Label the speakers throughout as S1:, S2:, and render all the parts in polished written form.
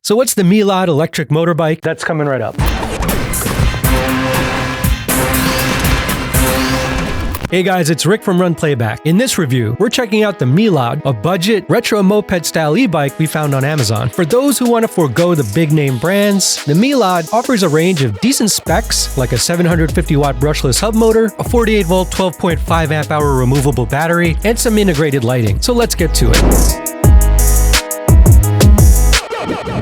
S1: So what's the Meelod electric motorbike? That's coming right up. Hey guys, it's Rick from RunPlayBack. In this review, we're checking out the Meelod, a budget, retro moped-style e-bike we found on Amazon. For those who want to forego the big-name brands, the Meelod offers a range of decent specs, like a 750-watt brushless hub motor, a 48-volt 12.5 amp-hour removable battery, and some integrated lighting. So let's get to it.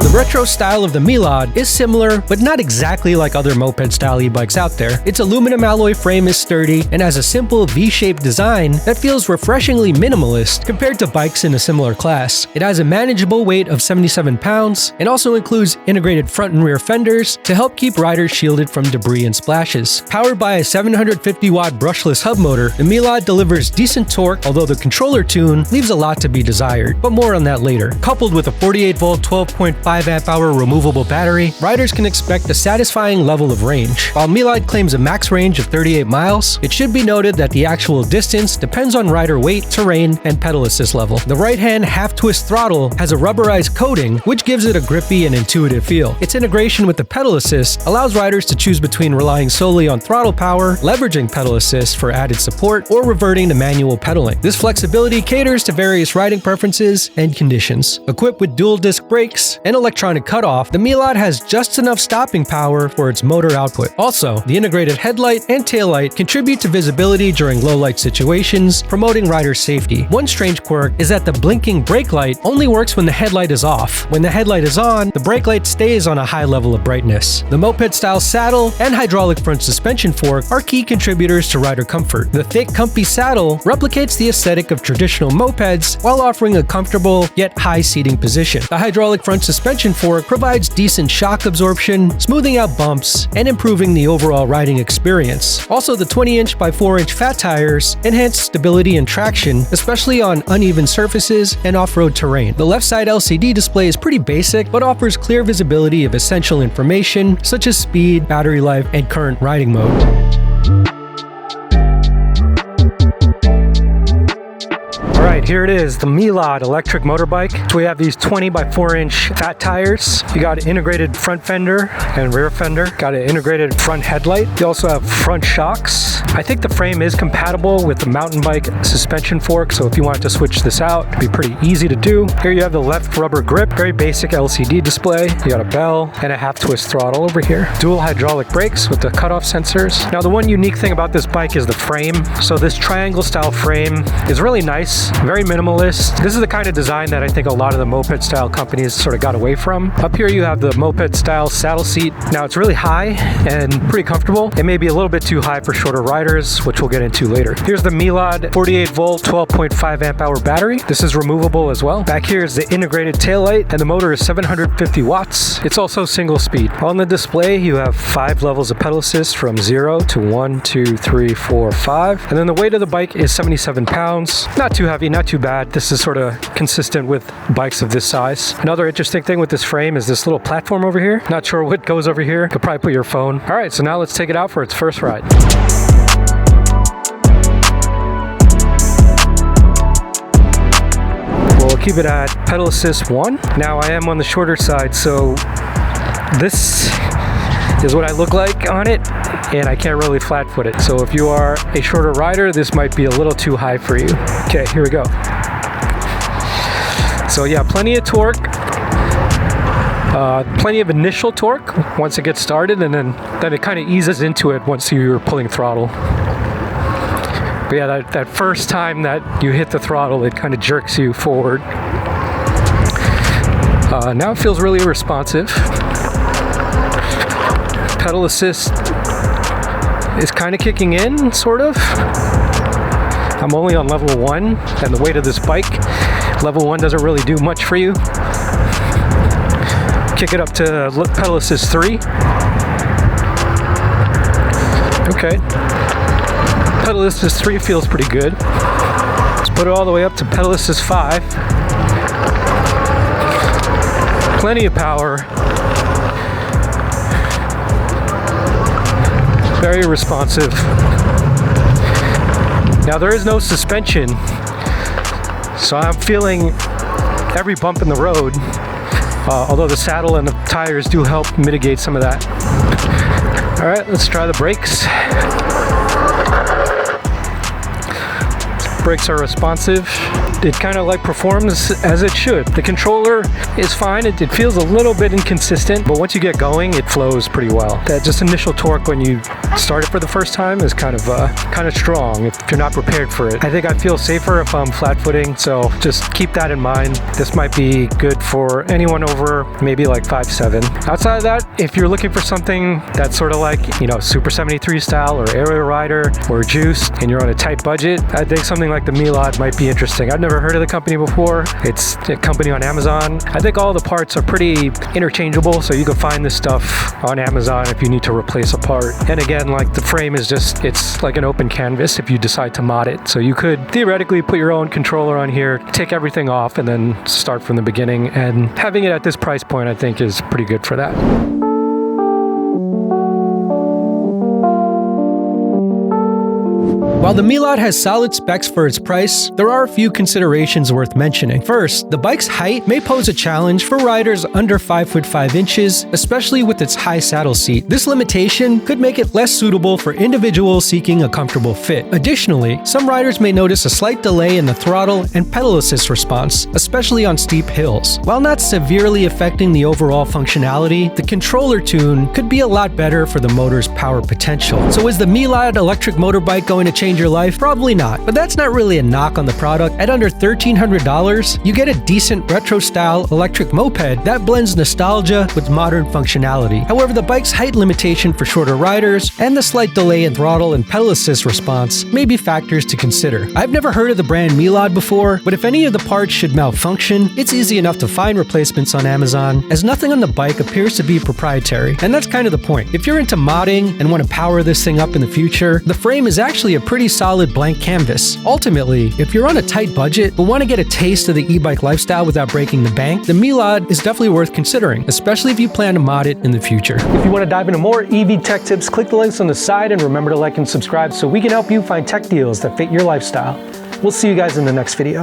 S1: The retro style of the Meelod is similar, but not exactly like other moped-style e-bikes out there. Its aluminum alloy frame is sturdy and has a simple V-shaped design that feels refreshingly minimalist compared to bikes in a similar class. It has a manageable weight of 77 pounds and also includes integrated front and rear fenders to help keep riders shielded from debris and splashes. Powered by a 750-watt brushless hub motor, the Meelod delivers decent torque, although the controller tune leaves a lot to be desired, but more on that later. Coupled with a 48-volt 12.5 amp-hour removable battery, riders can expect a satisfying level of range. While Meelod claims a max range of 38 miles, it should be noted that the actual distance depends on rider weight, terrain, and pedal assist level. The right-hand half-twist throttle has a rubberized coating, which gives it a grippy and intuitive feel. Its integration with the pedal assist allows riders to choose between relying solely on throttle power, leveraging pedal assist for added support, or reverting to manual pedaling. This flexibility caters to various riding preferences and conditions. Equipped with dual disc brakes and electronic cutoff, the Meelod has just enough stopping power for its motor output. Also, the integrated headlight and taillight contribute to visibility during low light situations, promoting rider safety. One strange quirk is that the blinking brake light only works when the headlight is off. When the headlight is on, the brake light stays on a high level of brightness. The moped-style saddle and hydraulic front suspension fork are key contributors to rider comfort. The thick, comfy saddle replicates the aesthetic of traditional mopeds while offering a comfortable yet high seating position. The hydraulic front suspension fork provides decent shock absorption, smoothing out bumps, and improving the overall riding experience. Also, the 20-inch by 4-inch fat tires enhance stability and traction, especially on uneven surfaces and off-road terrain. The left side LCD display is pretty basic, but offers clear visibility of essential information such as speed, battery life, and current riding mode. Alright, here it is, the Meelod electric motorbike. So we have these 20 by 4-inch fat tires. You got an integrated front fender and rear fender. Got an integrated front headlight. You also have front shocks. I think the frame is compatible with the mountain bike suspension fork, so if you wanted to switch this out, it'd be pretty easy to do. Here you have the left rubber grip, very basic LCD display. You got a bell and a half-twist throttle over here. Dual hydraulic brakes with the cutoff sensors. Now the one unique thing about this bike is the frame. So this triangle style frame is really nice. Very minimalist. This is the kind of design that I think a lot of the moped style companies sort of got away from. Up here you have the moped style saddle seat. Now it's really high and pretty comfortable. It may be a little bit too high for shorter riders, which we'll get into later. Here's the Meelod 48 volt 12.5 amp hour battery. This is removable as well. Back here is the integrated taillight, and the motor is 750 watts. It's also single speed. On the display you have 5 levels of pedal assist from 0 to 1, 2, 3, 4, 5. And then the weight of the bike is 77 pounds. Not too heavy, not too bad. This is sort of consistent with bikes of this size. Another interesting thing with this frame is this little platform over here. Not sure what goes over here. Could probably put your phone. All right, so now let's take it out for its first ride. We'll keep it at pedal assist 1. Now I am on the shorter side, so this is what I look like on it, and I can't really flat foot it. So if you are a shorter rider, this might be a little too high for you. Okay, here we go. So yeah, plenty of torque, plenty of initial torque once it gets started, and then it kind of eases into it once you're pulling throttle. But yeah, that first time that you hit the throttle, it kind of jerks you forward. Now it feels really responsive. Pedal assist is kind of kicking in, sort of. I'm only on level 1, and the weight of this bike, level 1 doesn't really do much for you. Kick it up to pedal assist 3. Okay. Pedal assist 3 feels pretty good. Let's put it all the way up to pedal assist 5. Plenty of power. Very responsive. Now there is no suspension, so I'm feeling every bump in the road. although the saddle and the tires do help mitigate some of that. All right, let's try the brakes. Brakes are responsive. It kind of like performs as it should. The controller is fine. It feels a little bit inconsistent, but once you get going, it flows pretty well. That just initial torque when you start it for the first time is kind of strong if you're not prepared for it. I think I feel safer if I'm flat footing, so just keep that in mind. This might be good for anyone over maybe like 5'7". Outside of that, if you're looking for something that's sort of like, you know, Super 73 style or Aerial Rider or Juice, and you're on a tight budget, I think something like the Meelod might be interesting. I've never heard of the company before. It's a company on Amazon. I think all the parts are pretty interchangeable, so you can find this stuff on Amazon if you need to replace a part. And again, like the frame is just, it's like an open canvas if you decide to mod it. So you could theoretically put your own controller on here, take everything off, and then start from the beginning. And having it at this price point, I think, is pretty good for that. While the Meelod has solid specs for its price, there are a few considerations worth mentioning. First, the bike's height may pose a challenge for riders under 5'5" inches, especially with its high saddle seat. This limitation could make it less suitable for individuals seeking a comfortable fit. Additionally, some riders may notice a slight delay in the throttle and pedal assist response, especially on steep hills. While not severely affecting the overall functionality, the controller tune could be a lot better for the motor's power potential. So is the Meelod electric motorbike going to change your life? Probably not, but that's not really a knock on the product. At under $1,300, you get a decent retro-style electric moped that blends nostalgia with modern functionality. However, the bike's height limitation for shorter riders and the slight delay in throttle and pedal assist response may be factors to consider. I've never heard of the brand Meelod before, but if any of the parts should malfunction, it's easy enough to find replacements on Amazon, as nothing on the bike appears to be proprietary. And that's kind of the point. If you're into modding and want to power this thing up in the future, the frame is actually a pretty solid blank canvas. Ultimately, if you're on a tight budget but want to get a taste of the e-bike lifestyle without breaking the bank, the Meelod is definitely worth considering, especially if you plan to mod it in the future. If you want to dive into more EV tech tips, click the links on the side and remember to like and subscribe so we can help you find tech deals that fit your lifestyle. We'll see you guys in the next video.